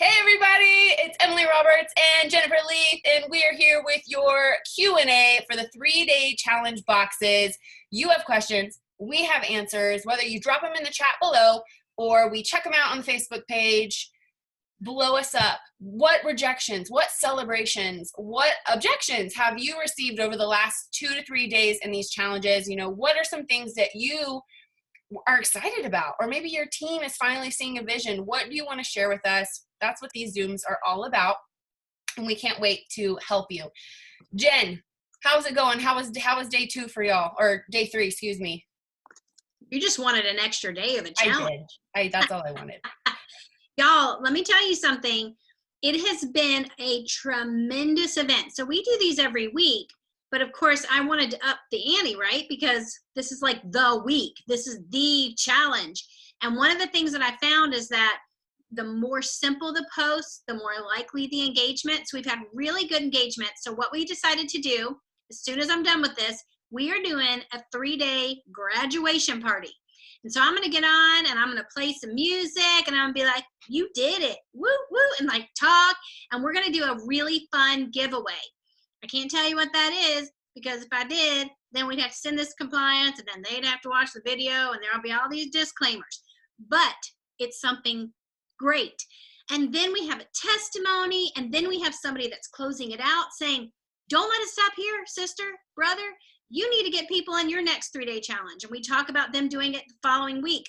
Hey everybody, it's Emily Roberts and Jennifer Leith, and we are here with your Q&A for the 3-day challenge boxes. You have questions, we have answers, whether you drop them in the chat below or we check them out on the Facebook page. Blow us up. What rejections, what celebrations, what objections have you received over the last 2 to 3 days in these challenges? You know, what are some things that you are excited about, or maybe your team is finally seeing a vision? What do you want to share with us? That's what these Zooms are all about, and we can't wait to help you. Jen, how's it going? How was day 2 for y'all, or day 3, excuse me? You just wanted an extra day of a challenge. I did. That's all I wanted. Y'all, let me tell you something. It has been a tremendous event. So we do these every week, but of course I wanted to up the ante, right? Because this is like the week. This is the challenge. And one of the things that I found is that the more simple the post, the more likely the engagement. So we've had really good engagement. So what we decided to do, as soon as I'm done with this, we are doing a 3-day graduation party. And so I'm going to get on and I'm going to play some music and I'm going to be like, you did it, woo, woo, and like talk. And we're going to do a really fun giveaway. I can't tell you what that is, because if I did, then we'd have to send this to compliance and then they'd have to watch the video and there'll be all these disclaimers. But it's something great. And then we have a testimony, and then we have somebody that's closing it out saying, don't let us stop here, sister, brother. You need to get people in your next 3-day challenge. And we talk about them doing it the following week.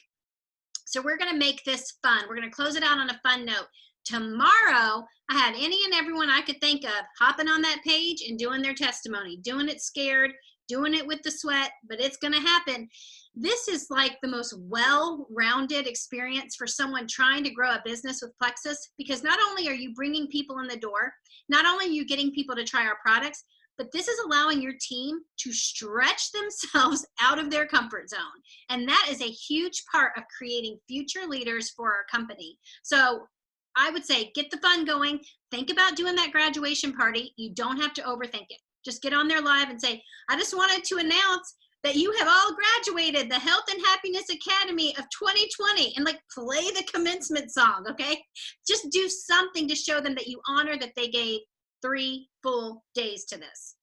So we're going to make this fun. We're going to close it out on a fun note. Tomorrow, I had any and everyone I could think of hopping on that page and doing their testimony, doing it scared, doing it with the sweat, but it's going to happen. This is like the most well-rounded experience for someone trying to grow a business with Plexus, because not only are you bringing people in the door, not only are you getting people to try our products, but this is allowing your team to stretch themselves out of their comfort zone. And that is a huge part of creating future leaders for our company. So I would say get the fun going. Think about doing that graduation party. You don't have to overthink it. Just get on there live and say, I just wanted to announce that you have all graduated the Health and Happiness Academy of 2020, and like play the commencement song, okay? Just do something to show them that you honor that they gave 3 full days to this.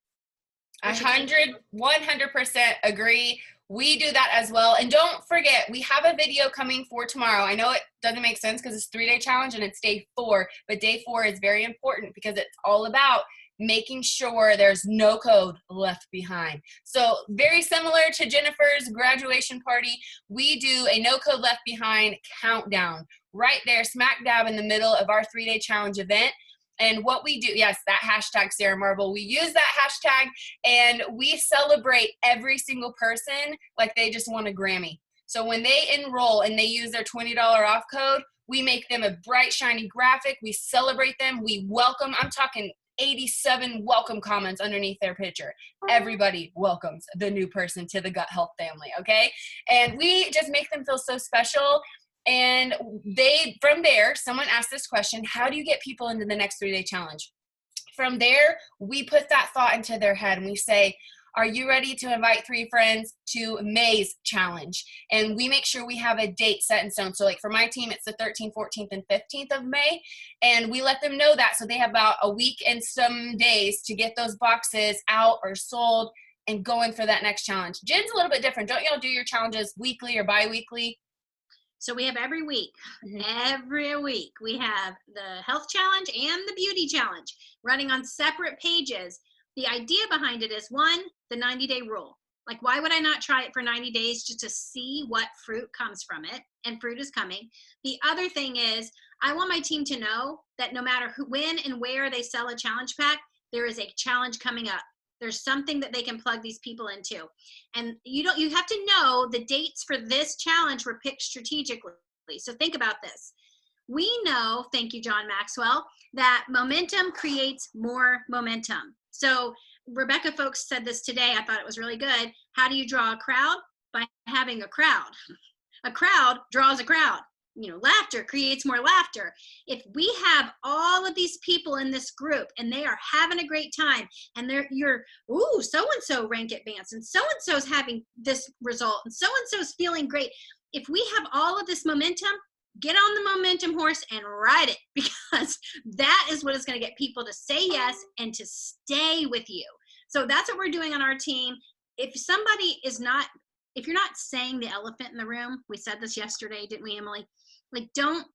100% agree. We do that as well. And don't forget, we have a video coming for tomorrow. I know it doesn't make sense because it's a 3-day challenge and it's day 4, but day 4 is very important because it's all about making sure there's no code left behind. So very similar to Jennifer's graduation party, we do a no code left behind countdown right there, smack dab in the middle of our 3-day challenge event. And what we do, yes, that hashtag Sarah Marble, we use that hashtag and we celebrate every single person like they just won a Grammy. So when they enroll and they use their $20 off code, we make them a bright, shiny graphic. We celebrate them. We welcome, I'm talking 87 welcome comments underneath their picture. Everybody welcomes the new person to the Gut Health family, okay? And we just make them feel so special. And from there, someone asked this question, how do you get people into the next 3-day challenge? From there, we put that thought into their head and we say, are you ready to invite 3 friends to May's challenge? And we make sure we have a date set in stone. So like for my team, it's the 13th, 14th, and 15th of May. And we let them know that. So they have about a week and some days to get those boxes out or sold and going for that next challenge. Jen's a little bit different. Don't y'all do your challenges weekly or bi-weekly? So we have every week. Every week we have the health challenge and the beauty challenge running on separate pages. The idea behind it is, one, the 90-day rule. Like, why would I not try it for 90 days just to see what fruit comes from it? And fruit is coming. The other thing is, I want my team to know that no matter when and where they sell a challenge pack, there is a challenge coming up. There's something that they can plug these people into. And you have to know the dates for this challenge were picked strategically. So think about this. We know, thank you, John Maxwell, that momentum creates more momentum. So Rebecca Folks said this today. I thought it was really good. How do you draw a crowd? By having a crowd. A crowd draws a crowd. You know, laughter creates more laughter. If we have all of these people in this group and they are having a great time and you're, ooh, so-and-so rank advanced and so-and-so's having this result and so-and-so's feeling great. If we have all of this momentum, get on the momentum horse and ride it, because that is what is going to get people to say yes and to stay with you. So that's what we're doing on our team. If somebody is not, if you're not saying the elephant in the room, we said this yesterday, didn't we, Emily? Like, don't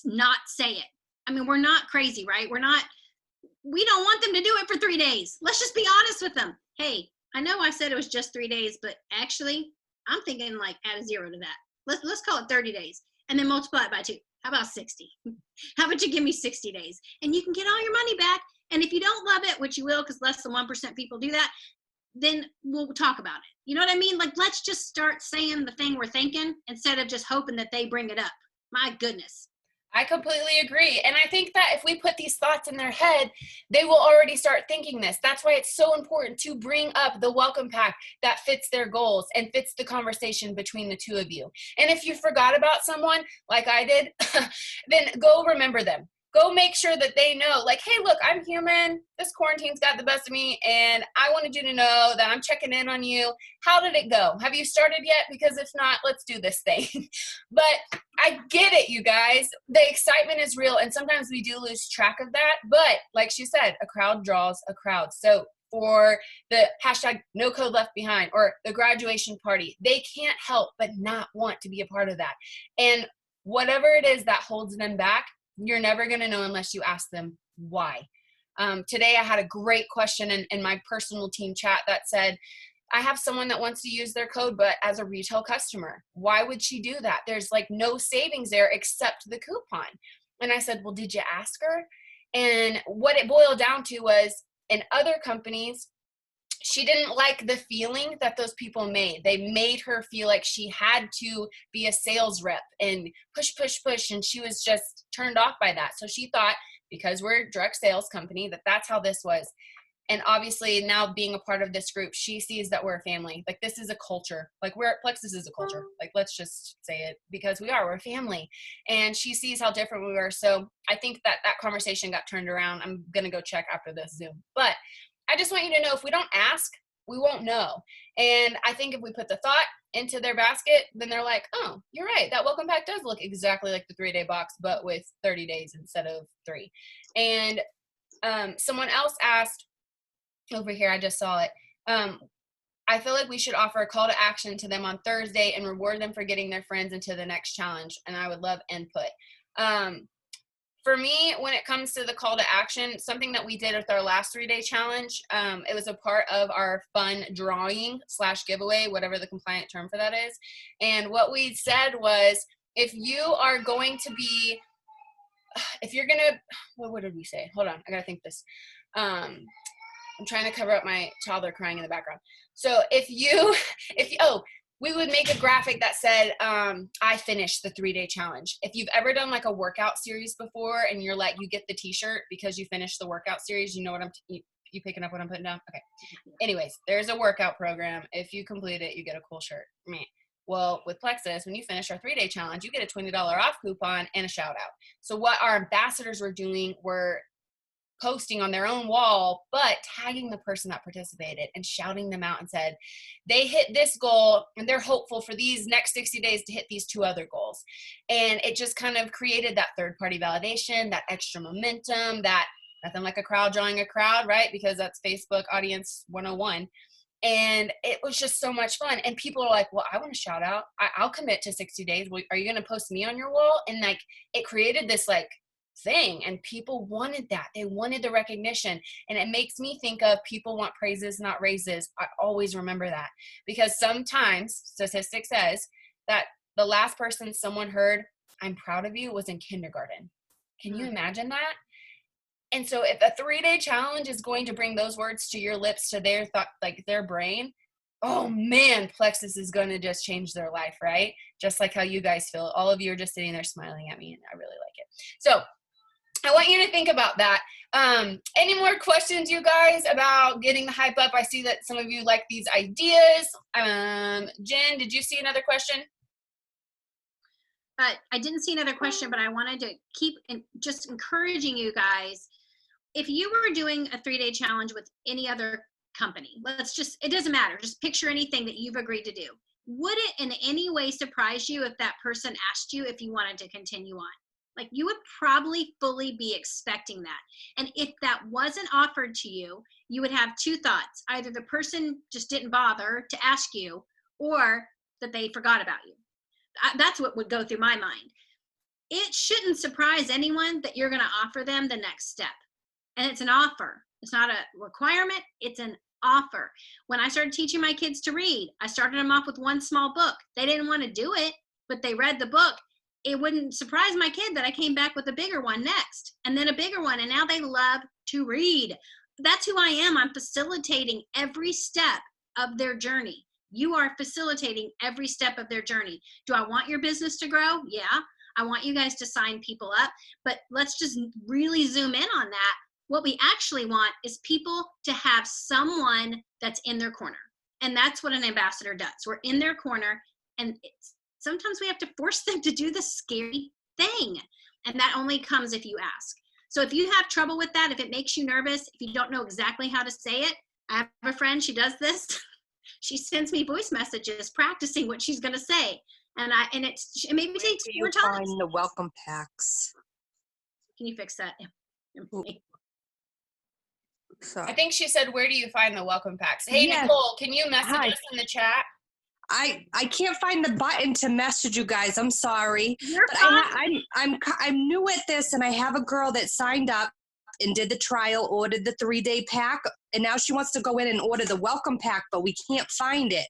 not say it. I mean, we're not crazy, right? We don't want them to do it for 3 days. Let's just be honest with them. Hey, I know I said it was just 3 days, but actually I'm thinking like add a 0 to that. Let's call it 30 days and then multiply it by 2. How about 60? How about you give me 60 days and you can get all your money back. And if you don't love it, which you will, because less than 1% people do that, then we'll talk about it. You know what I mean? Like, let's just start saying the thing we're thinking instead of just hoping that they bring it up. My goodness. I completely agree. And I think that if we put these thoughts in their head, they will already start thinking this. That's why it's so important to bring up the welcome pack that fits their goals and fits the conversation between the two of you. And if you forgot about someone like I did, then go remember them. Go make sure that they know, like, hey, look, I'm human. This quarantine's got the best of me, and I wanted you to know that I'm checking in on you. How did it go? Have you started yet? Because if not, let's do this thing. But I get it, you guys. The excitement is real, and sometimes we do lose track of that. But like she said, a crowd draws a crowd. So for the hashtag no code left behind or the graduation party, they can't help but not want to be a part of that. And whatever it is that holds them back, you're never going to know unless you ask them why. Today I had a great question in my personal team chat that said, I have someone that wants to use their code, but as a retail customer, why would she do that? There's like no savings there except the coupon. And I said, well, did you ask her? And what it boiled down to was, in other companies, she didn't like the feeling that those people made. They made her feel like she had to be a sales rep and push, push, push. And she was just turned off by that. So she thought, because we're a direct sales company, that that's how this was. And obviously now being a part of this group, she sees that we're a family. Like, this is a culture. Like, Plexus is a culture. Like, let's just say it, because we're a family. And she sees how different we are. So I think that conversation got turned around. I'm going to go check after this Zoom. But I just want you to know, if we don't ask, we won't know. And I think if we put the thought into their basket, then they're like, oh, you're right. That welcome pack does look exactly like the 3-day box, but with 30 days instead of 3. And someone else asked over here, I just saw it. I feel like we should offer a call to action to them on Thursday and reward them for getting their friends into the next challenge. And I would love input. For me, when it comes to the call to action, something that we did with our last 3-day challenge, it was a part of our fun drawing / giveaway, whatever the compliant term for that is. And what we said was, if you are going to be, if you're going to, what did we say? Hold on, I got to think this. I'm trying to cover up my toddler crying in the background. So we would make a graphic that said, I finished the 3-day challenge. If you've ever done like a workout series before and you're like, you get the t-shirt because you finished the workout series, you know what you picking up what I'm putting down? Okay. Anyways, there's a workout program. If you complete it, you get a cool shirt. Well, with Plexus, when you finish our 3-day challenge, you get a $20 off coupon and a shout out. So what our ambassadors were doing were posting on their own wall, but tagging the person that participated and shouting them out and said, they hit this goal and they're hopeful for these next 60 days to hit these 2 other goals. And it just kind of created that third-party validation, that extra momentum, that nothing like a crowd drawing a crowd, right? Because that's Facebook audience 101. And it was just so much fun. And people are like, well, I want to shout out. I'll commit to 60 days. Are you going to post me on your wall? And like, it created this like thing, and people wanted that. They wanted the recognition. And it makes me think of, people want praises, not raises. I always remember that, because sometimes statistics says that the last person someone heard, I'm proud of you, was in kindergarten. Can you imagine that? And so if a 3-day challenge is going to bring those words to your lips, to their thought, like their brain, oh man, Plexus is going to just change their life, right? Just like how you guys feel. All of you are just sitting there smiling at me, and I really like it. So I want you to think about that. Any more questions, you guys, about getting the hype up? I see that some of you like these ideas. Jen, did you see another question? I didn't see another question, but I wanted to keep just encouraging you guys. If you were doing a 3-day challenge with any other company, it doesn't matter. Just picture anything that you've agreed to do. would it in any way surprise you if that person asked you if you wanted to continue on? Like, you would probably fully be expecting that. And if that wasn't offered to you, you would have two thoughts. Either the person just didn't bother to ask you, or that they forgot about you. That's what would go through my mind. It shouldn't surprise anyone that you're going to offer them the next step. And it's an offer. It's not a requirement. It's an offer. When I started teaching my kids to read, I started them off with one small book. They didn't want to do it, but they read the book. It wouldn't surprise my kid that I came back with a bigger one next, and then a bigger one, and now they love to read. That's who I am. I'm facilitating every step of their journey. You are facilitating every step of their journey. Do I want your business to grow? Yeah. I want you guys to sign people up, but let's just really zoom in on that. What we actually want is people to have someone that's in their corner. And that's what an ambassador does. We're in their corner, and sometimes we have to force them to do the scary thing. And that only comes if you ask. So if you have trouble with that, if it makes you nervous, if you don't know exactly how to say it, I have a friend, she does this. She sends me voice messages practicing what she's going to say. And it maybe takes 4 times. Find the welcome packs. Can you fix that? So I think she said, where do you find the welcome packs? Hey, Yes. Nicole, can you message Hi. us in the chat? I can't find the button to message you guys. I'm sorry. You're But fine. I'm new at this, and I have a girl that signed up and did the trial, ordered the 3-day pack, and now she wants to go in and order the welcome pack, but we can't find it.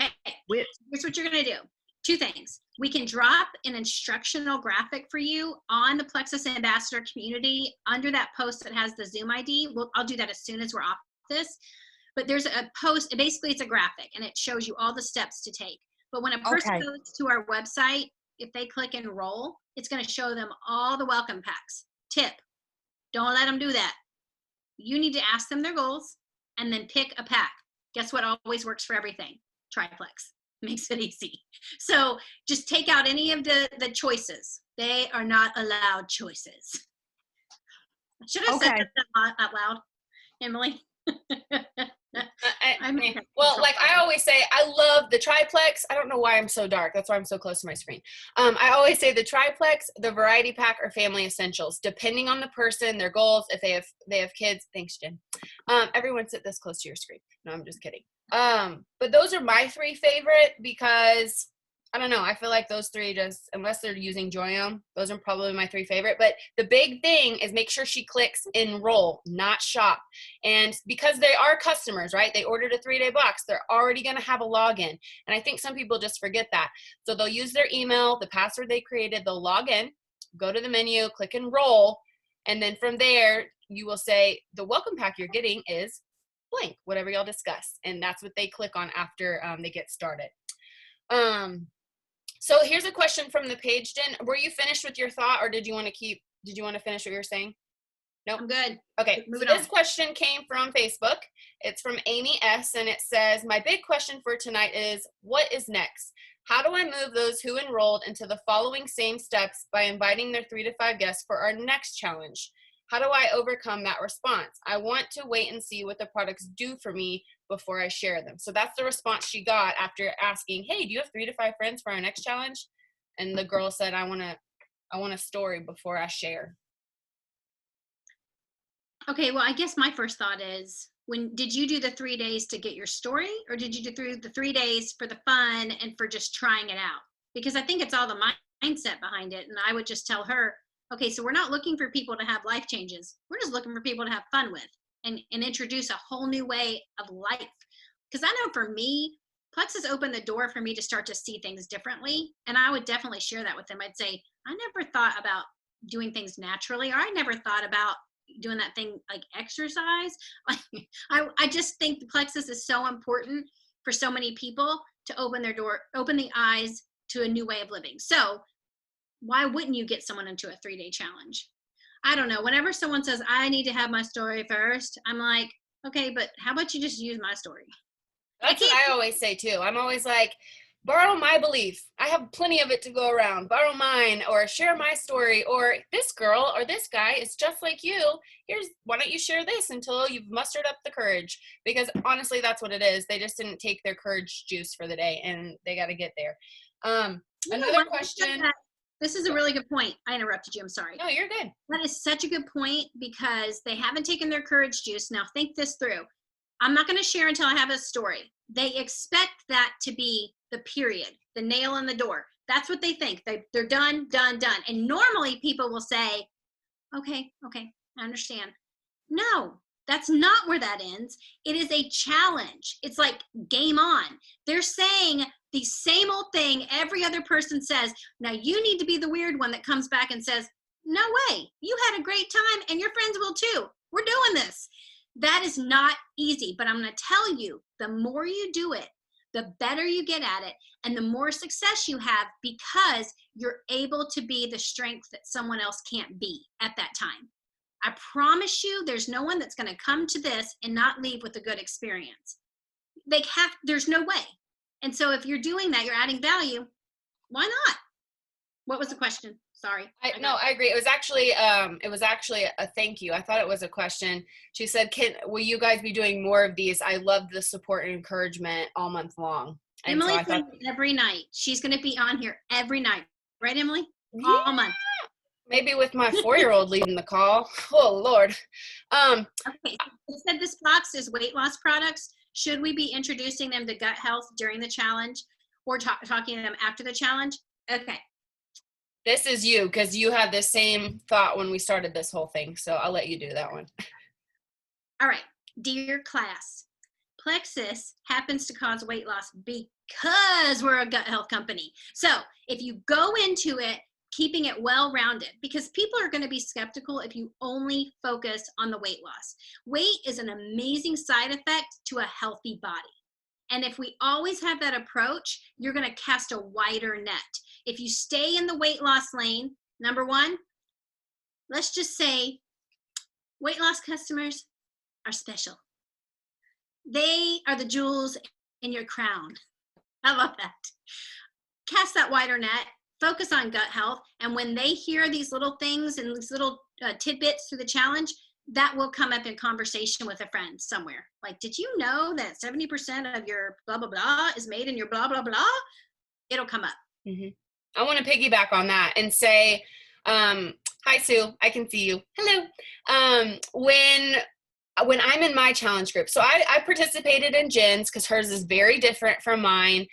Okay, here's what you're going to do. 2 things. We can drop an instructional graphic for you on the Plexus Ambassador community under that post that has the Zoom ID. I'll do that as soon as we're off this. But there's a post, basically it's a graphic, and it shows you all the steps to take. But when a person Okay. goes to our website, if they click enroll, it's going to show them all the welcome packs. Tip, don't let them do that. You need to ask them their goals and then pick a pack. Guess what always works for everything? Triplex. Makes it easy. So just take out any of the choices. They are not allowed choices. I should have said Okay. that out loud, Emily. Well, like I always say, I love the triplex. I don't know why I'm so dark. That's why I'm so close to my screen. I always say the triplex, the variety pack, or family essentials, depending on the person, their goals. If they have kids. Thanks, Jen. Everyone sit this close to your screen. No, I'm just kidding. But those are my 3 favorite because I don't know. I feel like those 3 just, unless they're using Joyum, those are probably my 3 favorite. But the big thing is make sure she clicks enroll, not shop. And because they are customers, right? They ordered a 3-day box. They're already going to have a login. And I think some people just forget that. So they'll use their email, the password they created, they'll log in, go to the menu, click enroll. And then from there, you will say the welcome pack you're getting is blank, whatever y'all discuss. And that's what they click on after they get started. So here's a question from the page, Jen. Were you finished with your thought, or did you want to finish what you were saying? Nope. I'm good. Okay, so this question came from Facebook. It's from Amy S, and it says, my big question for tonight is, what is next? How do I move those who enrolled into the following same steps by inviting their 3 to 5 guests for our next challenge? How do I overcome that response? I want to wait and see what the products do for me before I share them. So that's the response she got after asking, hey, do you have 3 to 5 friends for our next challenge? And the girl said, I want a story before I share. Okay, well, I guess my first thought is, did you do the 3 days to get your story, or did you do the 3 days for the fun and for just trying it out? Because I think it's all the mindset behind it. And I would just tell her, okay, so we're not looking for people to have life changes. We're just looking for people to have fun with and introduce a whole new way of life. Because I know for me, Plexus opened the door for me to start to see things differently. And I would definitely share that with them. I'd say, I never thought about doing things naturally, or I never thought about doing that thing like exercise. I just think the Plexus is so important for so many people to open their door, open the eyes to a new way of living. So why wouldn't you get someone into a 3-day challenge? I don't know. Whenever someone says, I need to have my story first, I'm like, okay, but how about you just use my story? That's what I always say too. I'm always like, borrow my belief. I have plenty of it to go around. Borrow mine, or share my story, or this girl or this guy is just like you. Why don't you share this until you've mustered up the courage? Because honestly, that's what it is. They just didn't take their courage juice for the day, and they got to get there. Another question. This is a really good point. I interrupted you. I'm sorry. No, you're good. That is such a good point, because they haven't taken their courage juice. Now think this through. I'm not going to share until I have a story. They expect that to be the period, the nail in the door. That's what they think. They're done. And normally people will say, okay, I understand. No, that's not where that ends. It is a challenge. It's like game on. They're saying the same old thing every other person says. Now you need to be the weird one that comes back and says, no way, you had a great time and your friends will too. We're doing this. That is not easy, but I'm going to tell you, the more you do it, the better you get at it, and the more success you have, because you're able to be the strength that someone else can't be at that time. I promise you, there's no one that's going to come to this and not leave with a good experience. There's no way. And so if you're doing that, you're adding value, why not? What was the question? Sorry. I agree. It was actually a thank you. I thought it was a question. She said, will you guys be doing more of these? I love the support and encouragement all month long. And Emily, so every night. She's going to be on here every night. Right, Emily? Yeah. All month. Maybe with my 4-year-old leading the call. Oh, Lord. Okay. You said this box is weight loss products. Should we be introducing them to gut health during the challenge, or talking to them after the challenge? Okay. This is you, because you had the same thought when we started this whole thing. So I'll let you do that one. All right. Dear class, Plexus happens to cause weight loss because we're a gut health company. So if you go into it keeping it well-rounded, because people are going to be skeptical if you only focus on the weight loss. Weight is an amazing side effect to a healthy body. And if we always have that approach, you're going to cast a wider net. If you stay in the weight loss lane, number one, let's just say weight loss customers are special. They are the jewels in your crown. How about that? Cast that wider net, focus on gut health, and when they hear these little things and these little tidbits through the challenge, that will come up in conversation with a friend somewhere. Like, did you know that 70% of your blah, blah, blah is made in your blah, blah, blah? It'll come up. Mm-hmm. I want to piggyback on that and say, hi, Sue. I can see you. Hello. When I'm in my challenge group, so I participated in Jen's because hers is very different from mine.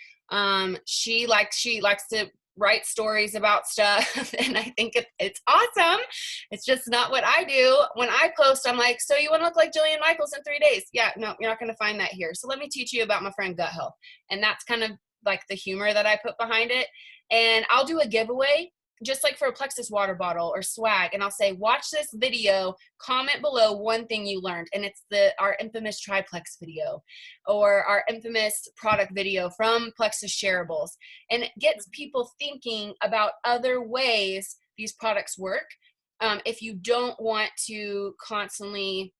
She likes to write stories about stuff, and I think it's awesome. It's just not what I do. When I post, I'm like, so you want to look like Jillian Michaels in 3 days? Yeah, no, you're not going to find that here. So let me teach you about my friend Gut Health. And that's kind of like the humor that I put behind it. And I'll do a giveaway, just like for a Plexus water bottle or swag. And I'll say, watch this video, comment below one thing you learned. And it's our infamous triplex video or our infamous product video from Plexus Shareables. And it gets people thinking about other ways these products work. If you don't want to constantly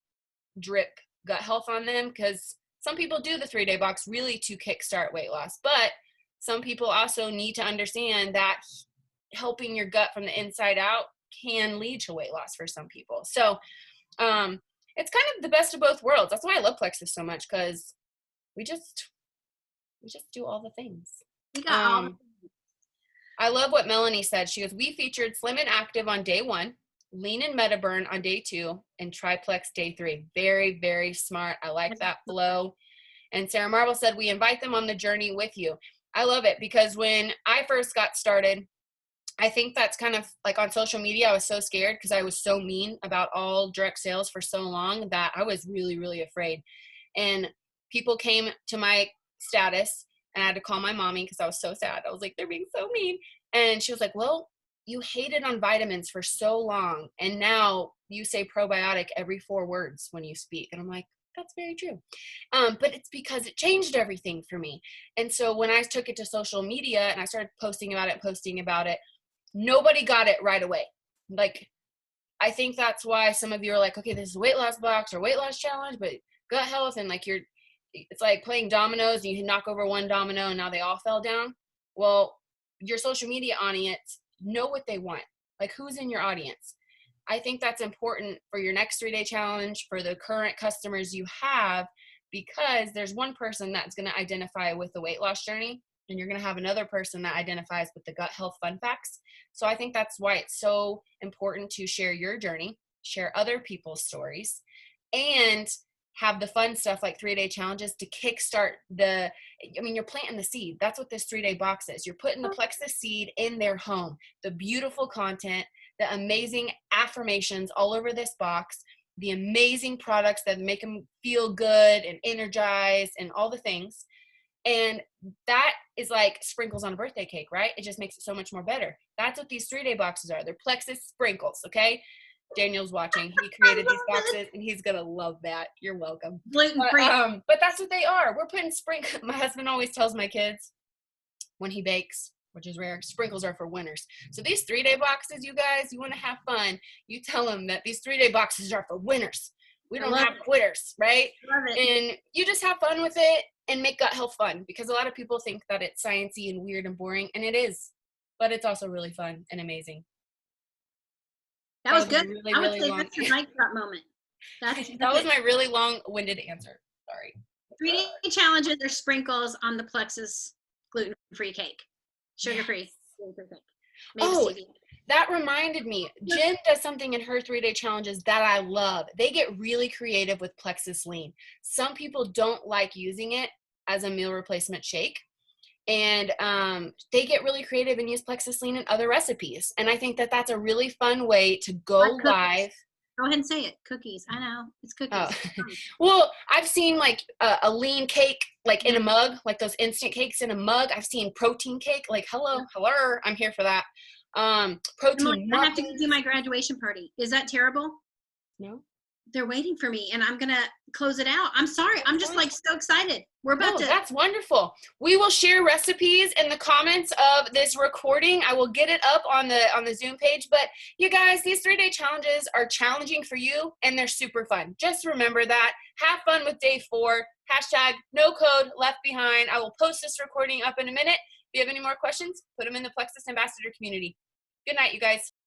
drip gut health on them, because some people do the 3-day box really to kickstart weight loss. But some people also need to understand that helping your gut from the inside out can lead to weight loss for some people. So it's kind of the best of both worlds. That's why I love Plexus so much, because we just do all the things. We got all the things. I love what Melanie said. She goes, we featured Slim and Active on day 1, Lean and Metaburn on day 2, and Triplex day 3. Very, very smart. I like that flow. And Sarah Marble said, we invite them on the journey with you. I love it, because when I first got started, I think that's kind of like on social media, I was so scared because I was so mean about all direct sales for so long that I was really, really afraid. And people came to my status and I had to call my mommy because I was so sad. I was like, they're being so mean. And she was like, well, you hated on vitamins for so long, and now you say probiotic every 4 words when you speak. And I'm like, that's very true. But it's because it changed everything for me. And so when I took it to social media and I started posting about it, nobody got it right away. Like, I think that's why some of you are like, okay, this is weight loss box or weight loss challenge, but gut health, and like it's like playing dominoes and you knock over one domino and now they all fell down. Well, your social media audience know what they want. Like, who's in your audience? I think that's important for your next 3-day challenge, for the current customers you have, because there's one person that's going to identify with the weight loss journey, and you're going to have another person that identifies with the gut health fun facts. So I think that's why it's so important to share your journey, share other people's stories, and have the fun stuff like 3-day challenges to kickstart you're planting the seed. That's what this 3-day box is. You're putting the Plexus seed in their home. The beautiful content, the amazing affirmations all over this box, the amazing products that make them feel good and energized and all the things. And that is like sprinkles on a birthday cake, right? It just makes it so much more better. That's what these 3-day boxes are. They're Plexus sprinkles, okay? Daniel's watching. He created these boxes, and he's gonna love that. You're welcome. Gluten-free. But that's what they are. We're putting sprinkles. My husband always tells my kids when he bakes, which is rare, sprinkles are for winners. So these 3-day boxes, you guys, you want to have fun, you tell them that these 3-day boxes are for winners. We don't have quitters, right? Love it. And you just have fun with it and make gut health fun, because a lot of people think that it's sciencey and weird and boring, and it is, but it's also really fun and amazing. That was good. Really, I would really say long. that's your mic drop moment. That was my really long-winded answer. Sorry. 3-day challenges are sprinkles on the Plexus gluten-free cake, sugar-free. Gluten-free cake. Maybe Oh, stevia. that reminded me. Jen does something in her 3-day challenges that I love. They get really creative with Plexus Lean. Some people don't like using it as a meal replacement shake. And they get really creative and use Plexus Lean in other recipes. And I think that that's a really fun way to go Like cookies. live. Go ahead and say it. Cookies. I know. It's cookies. Oh. Well, I've seen like a lean cake, like in a mug, like those instant cakes in a mug. I've seen protein cake, like hello, I'm here for that. Protein. I have to go do my graduation party. Is that terrible? No. They're waiting for me, and I'm gonna close it out. I'm sorry. I'm just like so excited. We're about to. That's wonderful. We will share recipes in the comments of this recording. I will get it up on the Zoom page. But you guys, these 3-day challenges are challenging for you, and they're super fun. Just remember that. Have fun with day 4. Hashtag no code left behind. I will post this recording up in a minute. If you have any more questions, put them in the Plexus Ambassador community. Good night, you guys.